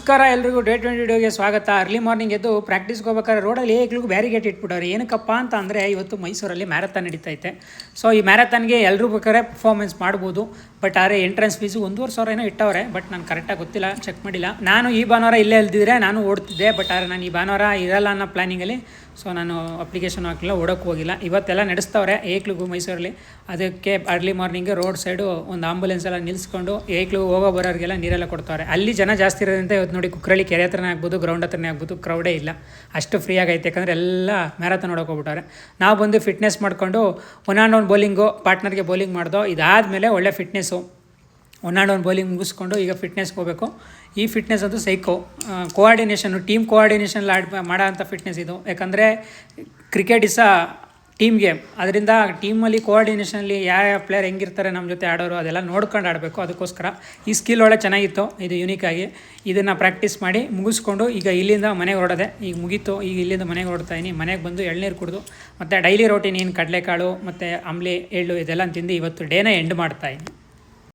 ನಮಸ್ಕಾರ ಎಲ್ರಿಗೂ ಡೇ 20 ವಿಡಿಯೋಗೆ ಸ್ವಾಗತ. ಅರ್ಲಿ ಮಾರ್ನಿಂಗ್ ಎದ್ದು ಪ್ರಾಕ್ಟೀಸ್ಗೆ ಹೋಗ್ಬೇಕಾದ್ರೆ ರೋಡಲ್ಲಿ ಏಕ್ಲಿಗೂ ಬ್ಯಾರಿಗೇಟ್ ಇಟ್ಬಿಟ್ಟವ್ರೆ. ಏನಕ್ಕಪ್ಪ ಅಂತ ಅಂದರೆ ಇವತ್ತು ಮೈಸೂರಲ್ಲಿ ಮ್ಯಾರಥಾನ್ ನಡೀತೈತೆ. ಸೊ ಈ ಮ್ಯಾರಥಾನ್ಗೆ ಎಲ್ಲರೂ ಬೇಕಾದ್ರೆ ಪರ್ಫಾರ್ಮೆನ್ಸ್ ಮಾಡ್ಬೋದು. ಬಟ್ ಆದರೆ ಎಂಟ್ರೆನ್ಸ್ ಫೀಸು 1,500 ಏನೋ ಇಟ್ಟವ್ರೆ. ಬಟ್ ನಾನು ಕರೆಕ್ಟಾಗಿ ಗೊತ್ತಿಲ್ಲ, ಚೆಕ್ ಮಾಡಿಲ್ಲ. ನಾನು ಈ ಭಾನುವಾರ ಇಲ್ಲೇ ಇಲ್ದಿದ್ರೆ ನಾನು ಓಡ್ತಿದ್ದೆ. ಬಟ್ ಆದರೆ ನಾನು ಈ ಭಾನುವಾರ ಇರಲ್ಲ ಅನ್ನೋ ಪ್ಲ್ಯಾನಿಂಗಲ್ಲಿ ಸೊ ನಾನು ಅಪ್ಲಿಕೇಶನ್ ಹಾಕಿಲ್ಲ, ಓಡೋಕ್ಕೆ ಹೋಗಿಲ್ಲ. ಇವತ್ತೆಲ್ಲ ನಡೆಸ್ತವ್ರೆ ಏಕ್ಲಿಗೂ ಮೈಸೂರಲ್ಲಿ. ಅದಕ್ಕೆ ಅರ್ಲಿ ಮಾರ್ನಿಂಗ್ ರೋಡ್ ಸೈಡು ಒಂದು ಆಂಬುಲೆನ್ಸ್ ಎಲ್ಲ ನಿಲ್ಲಿಸ್ಕೊಂಡು ಏಕ್ಲಿಗೂ ಹೋಗೋ ಬರೋರಿಗೆಲ್ಲ ನೀರೆಲ್ಲ ಕೊಡ್ತಾರೆ. ಅಲ್ಲಿ ಜನ ಜಾಸ್ತಿ ಇರೋದ್ರಿಂದ ಇವತ್ತು ನೋಡಿ ಕುಕ್ರಳ್ಳಿ ಕೆರೆ ಹತ್ರನೇ ಆಗ್ಬೋದು, ಗ್ರೌಂಡ್ ಹತ್ರನೇ ಆಗ್ಬೋದು, ಕ್ರೌಡೇ ಇಲ್ಲ, ಅಷ್ಟು ಫ್ರೀ ಆಗೈತೆ. ಯಾಕಂದರೆ ಎಲ್ಲ ಮ್ಯಾರಥಾನ್ ನೋಡೋಕೆ ಹೋಗ್ಬಿಟ್ಟಾರೆ. ನಾವು ಬಂದು ಫಿಟ್ನೆಸ್ ಮಾಡಿಕೊಂಡು ಒನ್ ಆ್ಯಂಡ್ ಒನ್ ಬೌಲಿಂಗು ಪಾರ್ಟ್ನರ್ಗೆ ಬೌಲಿಂಗ್ ಮಾಡ್ದೋ. ಇದಾದಮೇಲೆ ಒಳ್ಳೆ fitness one and one bowling ಮುಗಿಸ್ಕೊಂಡು ಈಗ ಫಿಟ್ನೆಸ್ಗೆ ಹೋಗಬೇಕು. ಈ ಫಿಟ್ನೆಸ್ ಅಂತೂ ಸೈಕೋ. ಕೋಆರ್ಡಿನೇಷನ್ನು ಟೀಮ್ ಕೋಆರ್ಡಿನೇಷನಲ್ಲಿ ಮಾಡೋ ಅಂಥ ಫಿಟ್ನೆಸ್ ಇದು. ಯಾಕಂದರೆ cricket is a team game. ಅದರಿಂದ ಟೀಮಲ್ಲಿ ಕೋಆರ್ಡಿನೇಷನಲ್ಲಿ ಯಾವ ಪ್ಲೇಯರ್ ಹೆಂಗಿರ್ತಾರೆ ನಮ್ಮ ಜೊತೆ ಆಡೋರು ಅದೆಲ್ಲ ನೋಡ್ಕೊಂಡು ಆಡಬೇಕು. ಅದಕ್ಕೋಸ್ಕರ ಈ ಸ್ಕಿಲ್ ಒಳ್ಳೆ ಚೆನ್ನಾಗಿತ್ತು, ಇದು ಯೂನಿಕಾಗಿ. ಇದನ್ನು ಪ್ರಾಕ್ಟೀಸ್ ಮಾಡಿ ಮುಗಿಸ್ಕೊಂಡು ಈಗ ಇಲ್ಲಿಂದ ಮನೆಗೆ ಹೊರಡೋದೆ. ಈಗ ಮುಗೀತು, ಈಗ ಇಲ್ಲಿಂದ ಮನೆಗೆ ಹೊರಡ್ತಾಯಿನಿ. ಮನೆಗೆ ಬಂದು ಎಳ್ನೀರು ಕುಡಿದು ಮತ್ತು ಡೈಲಿ ರೋಟೀನ್ ಏನು ಕಡಲೆಕಾಳು ಮತ್ತು ಆಮ್ಲೆ ಎಳ್ಳು ಇದೆಲ್ಲ ತಿಂದು ಇವತ್ತು ಡೇನ ಎಂಡ್ ಮಾಡ್ತಾಯಿನಿ.